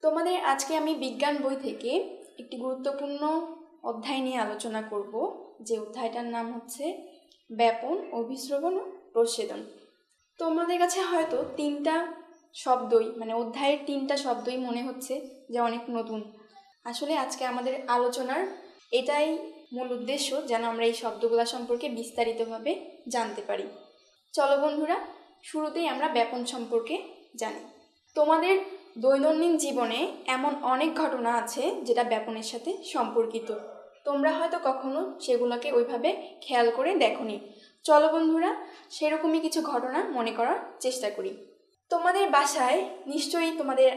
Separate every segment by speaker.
Speaker 1: তোমাদের আজকে আমি বিজ্ঞান বই থেকে একটি গুরুত্বপূর্ণ অধ্যায় নিয়ে আলোচনা করব, যে অধ্যায়টার নাম হচ্ছে ব্যাপন, অভিস্রবণ ও প্রচ্ছেদন। তোমাদের কাছে হয়তো তিনটা শব্দই অধ্যায়ের তিনটা শব্দই মনে হচ্ছে যে অনেক নতুন। আসলে আজকে আমাদের আলোচনার এটাই মূল উদ্দেশ্য, যেন আমরা এই শব্দগুলো সম্পর্কে বিস্তারিতভাবে জানতে পারি। চলো বন্ধুরা, শুরুতেই আমরা ব্যাপন সম্পর্কে জানি। তোমাদের দৈনন্দিন জীবনে এমন অনেক ঘটনা আছে যেটা ব্যাপনের সাথে সম্পর্কিত। তোমরা হয়তো কখনো সেগুলোকে ওইভাবে খেয়াল করে দেখোনি। চলো বন্ধুরা, সেরকমই কিছু ঘটনা মনে করার চেষ্টা করি। তোমাদের বাসায় নিশ্চয়ই তোমাদের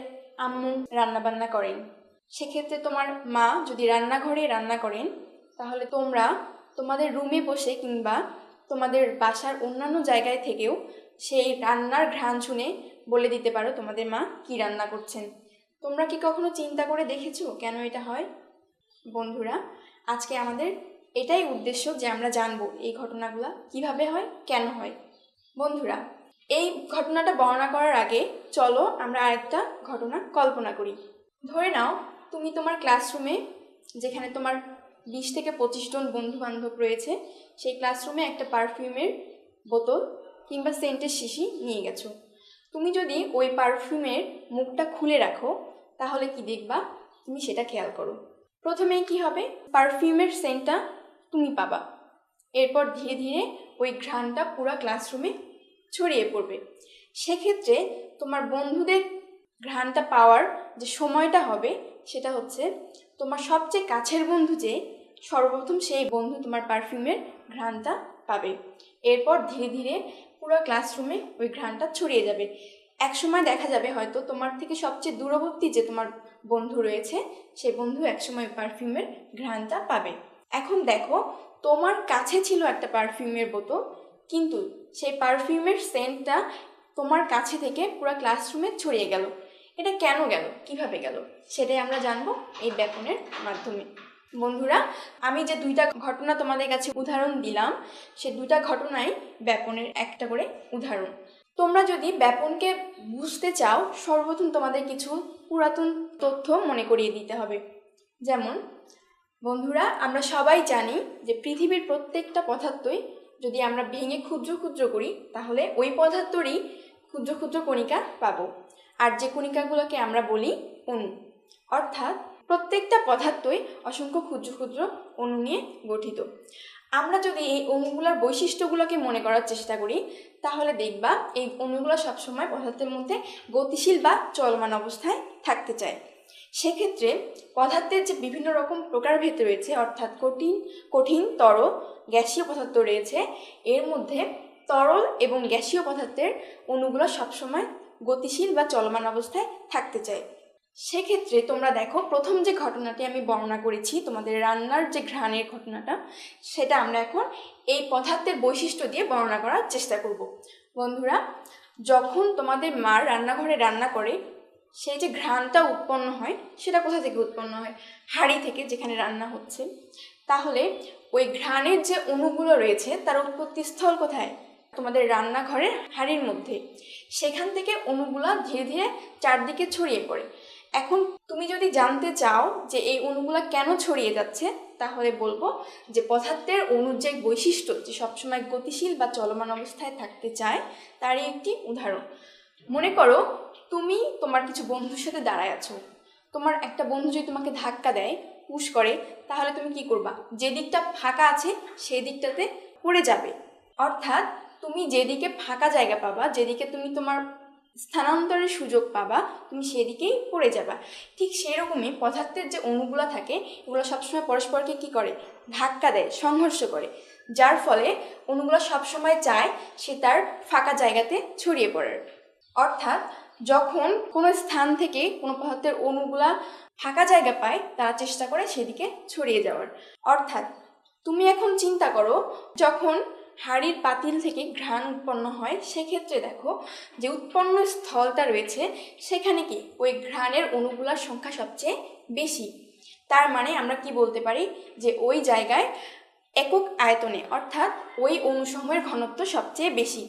Speaker 1: আম্মু রান্নাবান্না করেন। সেক্ষেত্রে তোমার মা যদি রান্নাঘরে রান্না করেন, তাহলে তোমরা তোমাদের রুমে বসে কিংবা তোমাদের বাসার অন্যান্য জায়গায় থেকেও সেই রান্নার ঘ্রাণ শুনে বলে দিতে পারো তোমাদের মা কি রান্না করছেন। তোমরা কি কখনো চিন্তা করে দেখেছো কেন এটা হয়? বন্ধুরা, আজকে আমাদের এটাই উদ্দেশ্য যে আমরা জানবো এই ঘটনাগুলো কিভাবে হয়, কেন হয়। বন্ধুরা, এই ঘটনাটা বর্ণনা করার আগে চলো আমরা আরেকটা ঘটনা কল্পনা করি। ধরে নাও তুমি তোমার ক্লাসরুমে, যেখানে তোমার 20 থেকে 25 জন বন্ধু বান্ধব রয়েছে, সেই ক্লাসরুমে একটা পারফিউমের বোতল কিংবা সেন্টের শিশি নিয়ে গেছো। তুমি যদি ওই পারফিউমের মুখটা খুলে রাখো, তাহলে কি দেখবা? তুমি সেটা খেয়াল করো। প্রথমেই কি হবে? পারফিউমের সেন্টটা তুমি পাবা। এরপর ধীরে ধীরে ওই ঘ্রাণটা পুরো ক্লাসরুমে ছড়িয়ে পড়বে। সেক্ষেত্রে তোমার বন্ধুদের ঘ্রাণটা পাওয়ার যে সময়টা হবে, সেটা হচ্ছে তোমার সবচেয়ে কাছের বন্ধু যে, সর্বপ্রথম সেই বন্ধু তোমার পারফিউমের ঘ্রাণটা পাবে। এরপর ধীরে ধীরে পুরো ক্লাসরুমে ওই ঘ্রাণটা ছড়িয়ে যাবে। একসময় দেখা যাবে হয়তো তোমার থেকে সবচেয়ে দূরবর্তী যে তোমার বন্ধু রয়েছে, সেই বন্ধু একসময় পারফিউমের ঘ্রাণটা পাবে। এখন দেখো, তোমার কাছে ছিল একটা পারফিউমের বোতল, কিন্তু সেই পারফিউমের সেন্টটা তোমার কাছে থেকে পুরো ক্লাসরুমে ছড়িয়ে গেল। এটা কেন গেল, কিভাবে গেল, সেটাই আমরা জানবো এই ব্যাপনের মাধ্যমে। বন্ধুরা, আমি যে দুইটা ঘটনা তোমাদের কাছে উদাহরণ দিলাম, সে দুইটা ঘটনাই ব্যাপনের একটা করে উদাহরণ। তোমরা যদি ব্যাপনকে বুঝতে চাও, সর্বপ্রথম তোমাদের কিছু পুরাতন তথ্য মনে করিয়ে দিতে হবে। যেমন বন্ধুরা, আমরা সবাই জানি যে পৃথিবীর প্রত্যেকটা পদার্থই যদি আমরা ভেঙে ক্ষুদ্র ক্ষুদ্র করি, তাহলে ওই পদার্থরই ক্ষুদ্র ক্ষুদ্র কণিকা পাবো। আর যে কণিকাগুলোকে আমরা বলি অণু। অর্থাৎ প্রত্যেকটা পদার্থই অসংখ্য ক্ষুদ্র ক্ষুদ্র অণু নিয়ে গঠিত। আমরা যদি এই অণুগুলোর বৈশিষ্ট্যগুলোকে মনে করার চেষ্টা করি, তাহলে দেখবা এই অণুগুলো সবসময় পদার্থের মধ্যে গতিশীল বা চলমান অবস্থায় থাকতে চায়। সেক্ষেত্রে পদার্থের যে বিভিন্ন রকম প্রকারভেদ রয়েছে, অর্থাৎ কঠিন, তরল, গ্যাসীয় পদার্থ রয়েছে, এর মধ্যে তরল এবং গ্যাসীয় পদার্থের অণুগুলো সবসময় গতিশীল বা চলমান অবস্থায় থাকতে চায়। সেক্ষেত্রে তোমরা দেখো, প্রথম যে ঘটনাটি আমি বর্ণনা করেছি, তোমাদের রান্নার যে ঘ্রাণের ঘটনাটা, সেটা আমরা এখন এই পদার্থের বৈশিষ্ট্য দিয়ে বর্ণনা করার চেষ্টা করব। বন্ধুরা, যখন তোমাদের মা রান্নাঘরে রান্না করে, সেই যে ঘ্রাণটা উৎপন্ন হয়, সেটা কোথা থেকে উৎপন্ন হয়? হাঁড়ি থেকে, যেখানে রান্না হচ্ছে। তাহলে ওই ঘ্রাণের যে অণুগুলো রয়েছে, তার উৎপত্তি স্থল কোথায়? তোমাদের রান্নাঘরের হাঁড়ির মধ্যে। সেখান থেকে অণুগুলো ধীরে ধীরে চারদিকে ছড়িয়ে পড়ে। এখন তুমি যদি জানতে চাও যে এই অণুগুলো কেন ছড়িয়ে যাচ্ছে, তাহলে বলবো যে পদার্থের অণুর যে বৈশিষ্ট্য, যে সবসময় গতিশীল বা চলমান অবস্থায় থাকতে চায়, তারই একটি উদাহরণ। মনে করো, তুমি তোমার কিছু বন্ধুর সাথে দাঁড়ায় আছো। তোমার একটা বন্ধু যদি তোমাকে ধাক্কা দেয়, পুশ করে, তাহলে তুমি কি করবা? যে দিকটা ফাঁকা আছে সেই দিকটাতে পড়ে যাবে। অর্থাৎ তুমি যেদিকে ফাঁকা জায়গা পাবা, যেদিকে তুমি তোমার স্থানান্তরের সুযোগ পাবা, তুমি সেদিকেই পড়ে যাবা। ঠিক সেরকমই পদার্থের যে অণুগুলো থাকে, এগুলো সবসময় পরস্পরকে কি করে? ধাক্কা দেয়, সংঘর্ষ করে, যার ফলে অণুগুলো সবসময় চায় সে তার ফাঁকা জায়গাতে ছড়িয়ে পড়ে। অর্থাৎ যখন কোনো স্থান থেকে কোনো পদার্থের অণুগুলা ফাঁকা জায়গা পায়, তারা চেষ্টা করে সেদিকে ছড়িয়ে যাওয়ার। অর্থাৎ তুমি এখন চিন্তা করো, যখন হাঁড়ির পাতিল থেকে ঘ্রাণ উৎপন্ন হয়, সেক্ষেত্রে দেখো যে উৎপন্ন স্থলটা রয়েছে, সেখানে কি ওই ঘ্রাণের অণুগুলার সংখ্যা সবচেয়ে বেশি। তার মানে আমরা কি বলতে পারি যে ওই জায়গায় একক আয়তনে, অর্থাৎ ওই অণুসমূহের ঘনত্ব সবচেয়ে বেশি।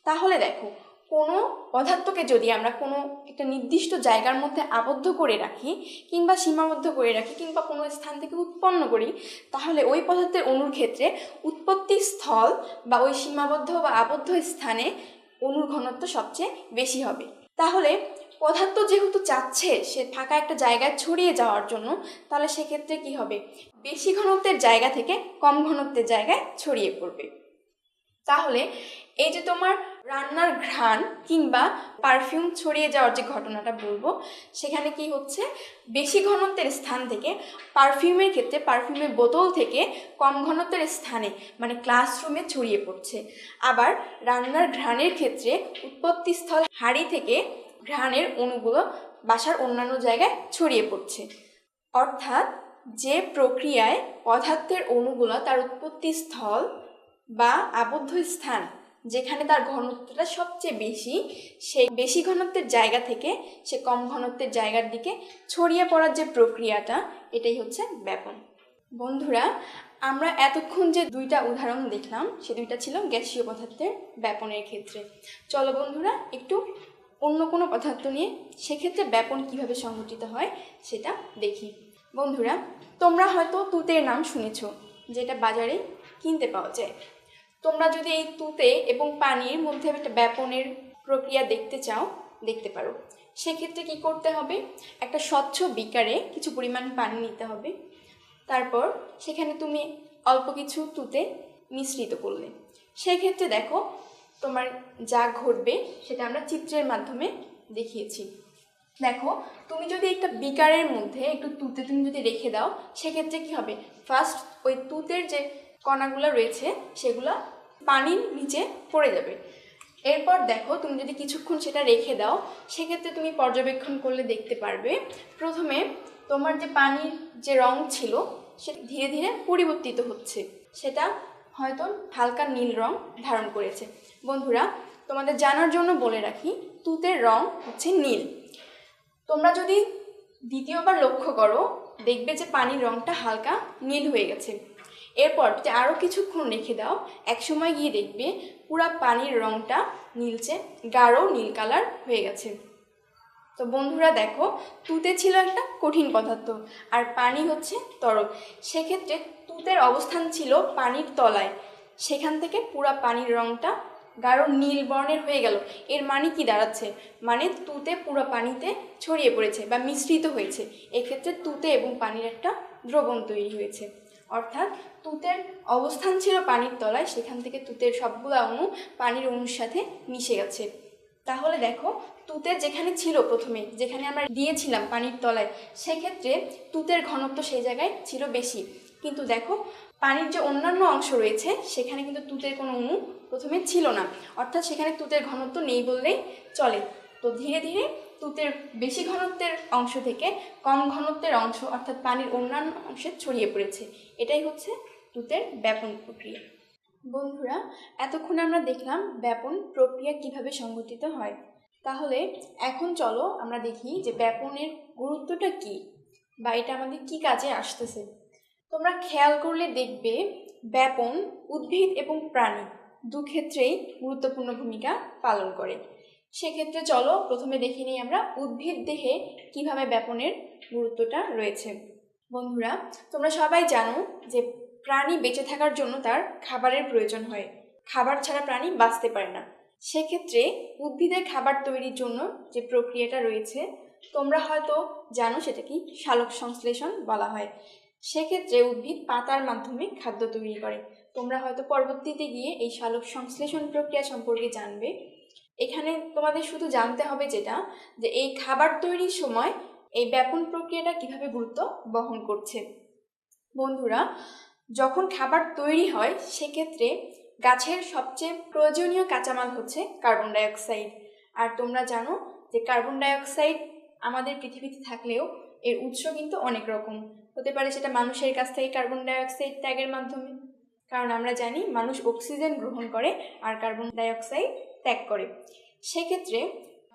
Speaker 1: তাহলে দেখো, কোনো পদার্থকে যদি আমরা কোনো একটা নির্দিষ্ট জায়গার মধ্যে আবদ্ধ করে রাখি কিংবা সীমাবদ্ধ করে রাখি কিংবা কোনো স্থান থেকে উৎপন্ন করি, তাহলে ওই পদার্থের অণুর ক্ষেত্রে উৎপত্তি স্থল বা ওই সীমাবদ্ধ বা আবদ্ধ স্থানে অণুর ঘনত্ব সবচেয়ে বেশি হবে। তাহলে পদার্থ যেহেতু চাচ্ছে সে ফাঁকা একটা জায়গায় ছড়িয়ে যাওয়ার জন্য, তাহলে সেক্ষেত্রে কি হবে, বেশি ঘনত্বের জায়গা থেকে কম ঘনত্বের জায়গায় ছড়িয়ে পড়বে। তাহলে এই যে তোমার রান্নার ঘ্রাণ কিংবা পারফিউম ছড়িয়ে যাওয়ার যে ঘটনাটা বলবো, সেখানে কি হচ্ছে, বেশি ঘনত্বের স্থান থেকে পারফিউমের ক্ষেত্রে পারফিউমের বোতল থেকে কম ঘনত্বের স্থানে মানে ক্লাসরুমে ছড়িয়ে পড়ছে। আবার রান্নার ঘ্রাণের ক্ষেত্রে উৎপত্তিস্থল হাঁড়ি থেকে ঘ্রাণের অণুগুলো বাসার অন্যান্য জায়গায় ছড়িয়ে পড়ছে। অর্থাৎ যে প্রক্রিয়ায় পদার্থের অণুগুলো তার উৎপত্তিস্থল বা আবদ্ধ স্থান যেখানে তার ঘনত্বটা সবচেয়ে বেশি, সেই বেশি ঘনত্বের জায়গা থেকে সে কম ঘনত্বের জায়গার দিকে ছড়িয়ে পড়ার যে প্রক্রিয়াটা, এটাই হচ্ছে ব্যাপন। বন্ধুরা, আমরা এতক্ষণ যে দুইটা উদাহরণ দেখলাম সে দুইটা ছিল গ্যাসীয় পদার্থের ব্যাপনের ক্ষেত্রে। চলো বন্ধুরা একটু অন্য কোনো পদার্থ নিয়ে সেক্ষেত্রে ব্যাপন কিভাবে সংঘটিত হয় সেটা দেখি। বন্ধুরা, তোমরা হয়তো তুতের নাম শুনেছ, যেটা বাজারে কিনতে পাওয়া যায়। তোমরা যদি এই তুতে এবং পানির মধ্যে একটা ব্যাপনের প্রক্রিয়া দেখতে চাও, দেখতে পারো। সেক্ষেত্রে কি করতে হবে, একটা স্বচ্ছ বিকারে কিছু পরিমাণ পানি নিতে হবে। তারপর সেখানে তুমি অল্প কিছু তুতে মিশ্রিত করলে, সেক্ষেত্রে দেখো তোমার যা ঘটবে সেটা আমরা চিত্রের মাধ্যমে দেখিয়েছি। দেখো, তুমি যদি একটা বিকারের মধ্যে একটু তুতে তুমি যদি রেখে দাও, সেক্ষেত্রে কি হবে, ফার্স্ট ওই তুতের যে কণাগুলো রয়েছে সেগুলো পানির নিচে পড়ে যাবে। এরপর দেখো তুমি যদি কিছুক্ষণ সেটা রেখে দাও, সেক্ষেত্রে তুমি পর্যবেক্ষণ করলে দেখতে পারবে প্রথমে তোমার যে পানির যে রং ছিল সেটা ধীরে ধীরে পরিবর্তিত হচ্ছে, সেটা হয়তো হালকা নীল রং ধারণ করেছে। বন্ধুরা, তোমাদের জানার জন্য বলে রাখি, তুতের রং হচ্ছে নীল। তোমরা যদি দ্বিতীয়বার লক্ষ্য করো, দেখবে যে পানির রংটা হালকা নীল হয়ে গেছে। এরপর যদি আরও কিছুক্ষণ রেখে দাও, একসময় গিয়ে দেখবে পুরা পানির রংটা নীলচে গাঢ় নীল কালার হয়ে গেছে। তো বন্ধুরা দেখো, তুতে ছিল একটা কঠিন পদার্থ আর পানি হচ্ছে তরল। সেক্ষেত্রে তুতের অবস্থান ছিল পানির তলায়, সেখান থেকে পুরা পানির রংটা গাঢ় নীল বর্ণের হয়ে গেল। এর মানে কি দাঁড়াচ্ছে, মানে তুতে পুরো পানিতে ছড়িয়ে পড়েছে বা মিশ্রিত হয়েছে। এক্ষেত্রে তুতে এবং পানির একটা দ্রবণ তৈরি হয়েছে। অর্থাৎ তুতের অবস্থান ছিল পানির তলায়, সেখান থেকে তুতের সবগুলো অণু পানির অণুর সাথে মিশে গেছে। তাহলে দেখো, তুতের যেখানে ছিল প্রথমে, যেখানে আমরা দিয়েছিলাম পানির তলায়, সেক্ষেত্রে তুতের ঘনত্ব সেই জায়গায় ছিল বেশি। কিন্তু দেখো, পানির যে অন্যান্য অংশ রয়েছে সেখানে কিন্তু তুতের কোনো অণু প্রথমে ছিল না, অর্থাৎ সেখানে তুতের ঘনত্ব নেই বললেই চলে। তো ধীরে ধীরে তুতের বেশি ঘনত্বের অংশ থেকে কম ঘনত্বের অংশ অর্থাৎ পানির অন্যান্য অংশে ছড়িয়ে পড়েছে। এটাই হচ্ছে তুতের ব্যাপন প্রক্রিয়া। বন্ধুরা, এতক্ষণ আমরা দেখলাম ব্যাপন প্রক্রিয়া কিভাবে সংঘটিত হয়। তাহলে এখন চলো আমরা দেখি যে ব্যাপনের গুরুত্বটা কি বা এটা আমাদের কি কাজে আসতেছে। তোমরা খেয়াল করলে দেখবে ব্যাপন উদ্ভিদ এবং প্রাণী দু ক্ষেত্রেই গুরুত্বপূর্ণ ভূমিকা পালন করে। সেক্ষেত্রে চলো প্রথমে দেখে নিই আমরা উদ্ভিদ দেহে কিভাবে ব্যাপনের গুরুত্বটা রয়েছে। বন্ধুরা, তোমরা সবাই জানো যে প্রাণী বেঁচে থাকার জন্য তার খাবারের প্রয়োজন হয়, খাবার ছাড়া প্রাণী বাঁচতে পারে না। সেক্ষেত্রে উদ্ভিদের খাবার তৈরির জন্য যে প্রক্রিয়াটা রয়েছে তোমরা হয়তো জানো, সেটা কি সালোক সংশ্লেষণ বলা হয়। সেক্ষেত্রে উদ্ভিদ পাতার মাধ্যমে খাদ্য তৈরি করে। তোমরা হয়তো পরবর্তীতে গিয়ে এই সালোক সংশ্লেষণ প্রক্রিয়া সম্পর্কে জানবে। এখানে তোমাদের শুধু জানতে হবে যেটা, যে এই খাবার তৈরির সময় এই ব্যাপন প্রক্রিয়াটা কিভাবে গুরুত্ব বহন করছে। বন্ধুরা, যখন খাবার তৈরি হয় সেক্ষেত্রে গাছের সবচেয়ে প্রয়োজনীয় কাঁচামাল হচ্ছে কার্বন ডাইঅক্সাইড। আর তোমরা জানো যে কার্বন ডাইঅক্সাইড আমাদের পৃথিবীতে থাকলেও এর উৎস কিন্তু অনেক রকম হতে পারে। সেটা মানুষের কাছ থেকে কার্বন ডাইঅক্সাইড ত্যাগের মাধ্যমে, কারণ আমরা জানি মানুষ অক্সিজেন গ্রহণ করে আর কার্বন ডাইঅক্সাইড ত্যাগ করে। সেক্ষেত্রে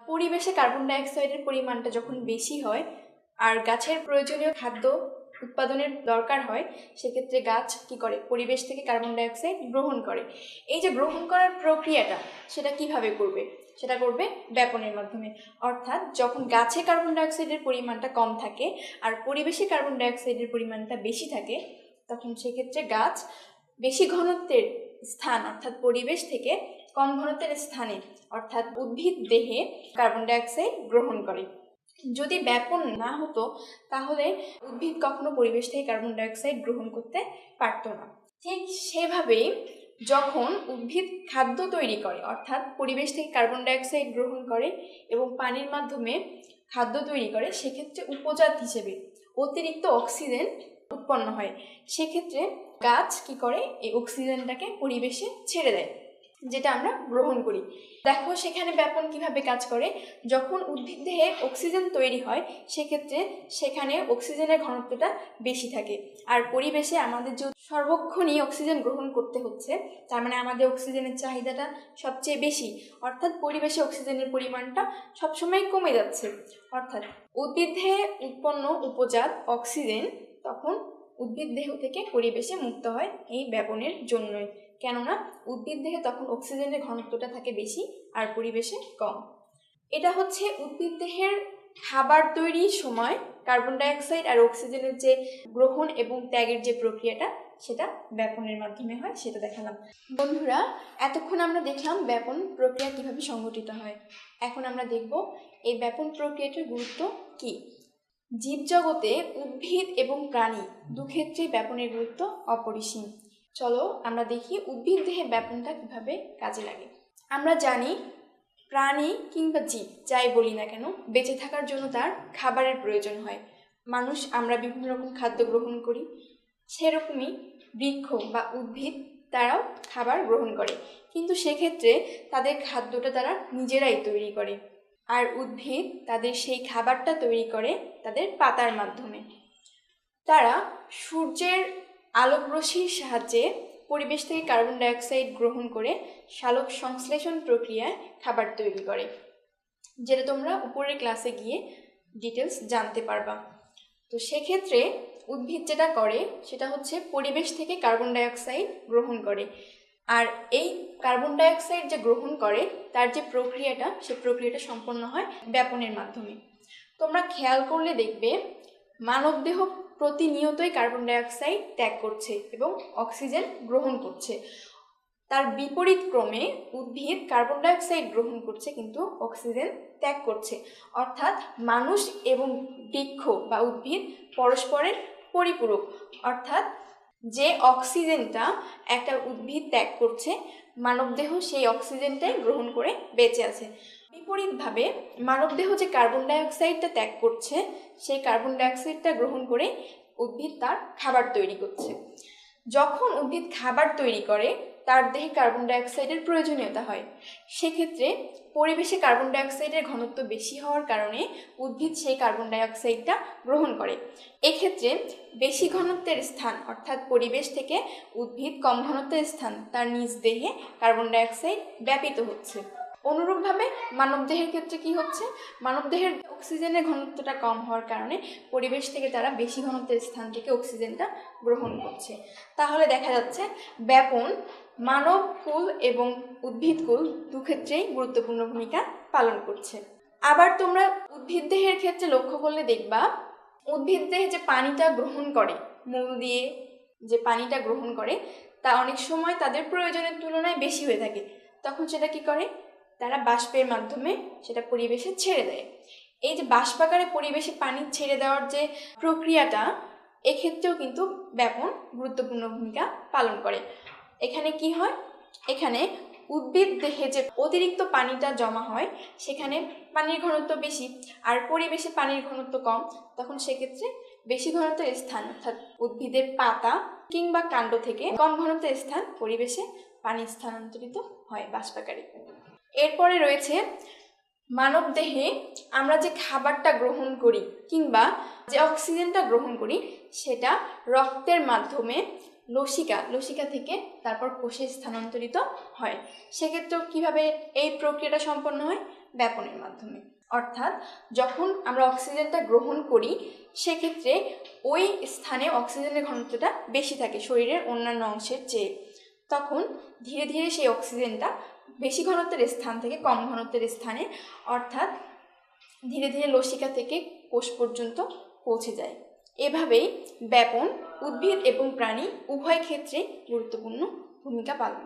Speaker 1: পরিবেশে কার্বন ডাইঅক্সাইডের পরিমাণটা যখন বেশি হয় আর গাছের প্রয়োজনীয় খাদ্য উৎপাদনের দরকার হয়, সেক্ষেত্রে গাছ কি করে, পরিবেশ থেকে কার্বন ডাইঅক্সাইড গ্রহণ করে। এই যে গ্রহণ করার প্রক্রিয়াটা সেটা কিভাবে করবে, সেটা করবে ব্যাপনের মাধ্যমে। অর্থাৎ যখন গাছে কার্বন ডাইঅক্সাইডের পরিমাণটা কম থাকে আর পরিবেশে কার্বন ডাইঅক্সাইডের পরিমাণটা বেশি থাকে, তখন সেক্ষেত্রে গাছ বেশি ঘনত্বের স্থান অর্থাৎ পরিবেশ থেকে কম ঘনত্বের স্থানে অর্থাৎ উদ্ভিদ দেহে কার্বন ডাইঅক্সাইড গ্রহণ করে। যদি ব্যাপন না হতো তাহলে উদ্ভিদ কখনো পরিবেশ থেকে কার্বন ডাইঅক্সাইড গ্রহণ করতে পারতো না। ঠিক সেভাবেই যখন উদ্ভিদ খাদ্য তৈরি করে অর্থাৎ পরিবেশ থেকে কার্বন ডাইঅক্সাইড গ্রহণ করে এবং পানির মাধ্যমে খাদ্য তৈরি করে, সেক্ষেত্রে উপজাত হিসেবে অতিরিক্ত অক্সিজেন উৎপন্ন হয়। সেক্ষেত্রে গাছ কি করে, এই অক্সিজেনটাকে পরিবেশে ছেড়ে দেয়, যেটা আমরা গ্রহণ করি। দেখো সেখানে ব্যাপন কিভাবে কাজ করে। যখন উদ্ভিদ দেহে অক্সিজেন তৈরি হয় সেক্ষেত্রে সেখানে অক্সিজেনের ঘনত্বটা বেশি থাকে, আর পরিবেশে আমাদের যে সর্বক্ষণই অক্সিজেন গ্রহণ করতে হচ্ছে, তার মানে আমাদের অক্সিজেনের চাহিদাটা সবচেয়ে বেশি, অর্থাৎ পরিবেশে অক্সিজেনের পরিমাণটা সবসময় কমে যাচ্ছে। অর্থাৎ উদ্ভিদ দেহে উৎপন্ন উপজাত অক্সিজেন তখন উদ্ভিদ দেহ থেকে পরিবেশে মুক্ত হয় এই ব্যাপনের জন্যই, কেননা উদ্ভিদ দেহে তখন অক্সিজেনের ঘনত্বটা থাকে বেশি আর পরিবেশে কম। এটা হচ্ছে উদ্ভিদ দেহের খাবার তৈরির সময় কার্বন ডাইঅক্সাইড আর অক্সিজেনের যে গ্রহণ এবং ত্যাগের যে প্রক্রিয়াটা, সেটা ব্যাপনের মাধ্যমে হয়, সেটা দেখালাম। বন্ধুরা, এতক্ষণ আমরা দেখলাম ব্যাপন প্রক্রিয়া কিভাবে সংঘটিত হয়। এখন আমরা দেখব এই ব্যাপন প্রক্রিয়াটার গুরুত্ব কি। জীবজগতে উদ্ভিদ এবং প্রাণী দুক্ষেত্রেই ব্যাপনের গুরুত্ব অপরিসীম। চলো আমরা দেখি উদ্ভিদ দেহে ব্যাপনটা কিভাবে কাজে লাগে। আমরা জানি প্রাণী কিংবা জীব যাই বলি না কেন, বেঁচে থাকার জন্য তার খাবারের প্রয়োজন হয়। মানুষ আমরা বিভিন্ন রকম খাদ্য গ্রহণ করি, সেরকমই বৃক্ষ বা উদ্ভিদ তারাও খাবার গ্রহণ করে, কিন্তু সেক্ষেত্রে তাদের খাদ্যটা তারা নিজেরাই তৈরি করে। আর উদ্ভিদ তাদের সেই খাবারটা তৈরি করে তাদের পাতার মাধ্যমে। তারা সূর্যের আলোকরশ্মির সাহায্যে পরিবেশ থেকে কার্বন ডাইঅক্সাইড গ্রহণ করে সালোক সংশ্লেষণ প্রক্রিয়ায় খাবার তৈরি করে, যেটা তোমরা উপরের ক্লাসে গিয়ে ডিটেলস জানতে পারবা। তো সেক্ষেত্রে উদ্ভিদ যেটা করে সেটা হচ্ছে পরিবেশ থেকে কার্বন ডাইঅক্সাইড গ্রহণ করে, আর এই কার্বন ডাইঅক্সাইড যে গ্রহণ করে তার যে প্রক্রিয়াটা, সেই প্রক্রিয়াটা সম্পন্ন হয় ব্যাপনের মাধ্যমে। তোমরা খেয়াল করলে দেখবে মানবদেহ প্রতিনিয়তই কার্বন ডাইঅক্সাইড ত্যাগ করছে এবং অক্সিজেন গ্রহণ করছে। তার বিপরীত ক্রমে উদ্ভিদ কার্বন ডাইঅক্সাইড গ্রহণ করছে কিন্তু অক্সিজেন ত্যাগ করছে। অর্থাৎ মানুষ এবং বৃক্ষ বা উদ্ভিদ পরস্পরের পরিপূরক। অর্থাৎ যে অক্সিজেনটা একটা উদ্ভিদ ত্যাগ করছে, মানবদেহ সেই অক্সিজেনটাই গ্রহণ করে বেঁচে আছে। বিপরীতভাবে মানবদেহ যে কার্বন ডাইঅক্সাইডটা ত্যাগ করছে, সেই কার্বন ডাইঅক্সাইডটা গ্রহণ করে উদ্ভিদ তার খাবার তৈরি করছে। যখন উদ্ভিদ খাবার তৈরি করে তার দেহে কার্বন ডাইঅক্সাইডের প্রয়োজনীয়তা হয়, সেক্ষেত্রে পরিবেশে কার্বন ডাইঅক্সাইডের ঘনত্ব বেশি হওয়ার কারণে উদ্ভিদ সেই কার্বন ডাইঅক্সাইডটা গ্রহণ করে। এক্ষেত্রে বেশি ঘনত্বের স্থান অর্থাৎ পরিবেশ থেকে উদ্ভিদ কম ঘনত্বের স্থান তার নিজ দেহে কার্বন ডাইঅক্সাইড ব্যাপিত হচ্ছে। অনুরূপভাবে মানবদেহের ক্ষেত্রে কি হচ্ছে, মানবদেহের অক্সিজেনের ঘনত্বটা কম হওয়ার কারণে পরিবেশ থেকে তারা বেশি ঘনত্বের স্থান থেকে অক্সিজেনটা গ্রহণ করছে। তাহলে দেখা যাচ্ছে ব্যাপন মানবকুল এবং উদ্ভিদকুল দুক্ষেত্রেই গুরুত্বপূর্ণ ভূমিকা পালন করছে। আবার তোমরা উদ্ভিদ দেহের ক্ষেত্রে লক্ষ্য করলে দেখবা উদ্ভিদ দেহে যে পানিটা গ্রহণ করে, মূল দিয়ে যে পানিটা গ্রহণ করে তা অনেক সময় তাদের প্রয়োজনের তুলনায় বেশি হয়ে থাকে। তখন সেটা কি করে, তারা বাষ্পের মাধ্যমে সেটা পরিবেশে ছেড়ে দেয়। এই যে বাষ্পাকারে পরিবেশে পানি ছেড়ে দেওয়ার যে প্রক্রিয়াটা, এক্ষেত্রেও কিন্তু ব্যাপন গুরুত্বপূর্ণ ভূমিকা পালন করে। এখানে কি হয়, এখানে উদ্ভিদ দেহে যে অতিরিক্ত পানিটা জমা হয় সেখানে পানির ঘনত্ব বেশি, আর পরিবেশে পানির ঘনত্ব কম, তখন সেক্ষেত্রে বেশি ঘনত্বের স্থান অর্থাৎ উদ্ভিদের পাতা কিংবা কাণ্ড থেকে কম ঘনত্বের স্থান পরিবেশে পানি স্থানান্তরিত হয় বাষ্পাকারে। এরপরে রয়েছে মানবদেহে আমরা যে খাবারটা গ্রহণ করি কিংবা যে অক্সিজেনটা গ্রহণ করি সেটা রক্তের মাধ্যমে লসিকা থেকে তারপর কোষে স্থানান্তরিত হয়। সেক্ষেত্রেও কিভাবে এই প্রক্রিয়াটা সম্পন্ন হয়, ব্যাপনের মাধ্যমে। অর্থাৎ যখন আমরা অক্সিজেনটা গ্রহণ করি সেক্ষেত্রে ওই স্থানে অক্সিজেনের ঘনত্বটা বেশি থাকে শরীরের অন্যান্য অংশের চেয়ে, তখন ধীরে ধীরে সেই অক্সিজেনটা বেশি ঘনত্বের স্থান থেকে কম ঘনত্বের স্থানে, অর্থাৎ ধীরে ধীরে লসিকা থেকে কোষ পর্যন্ত পৌঁছে যায়। এভাবেই ব্যাপন উদ্ভিদ এবং প্রাণী উভয় ক্ষেত্রে গুরুত্বপূর্ণ ভূমিকা পালন করে।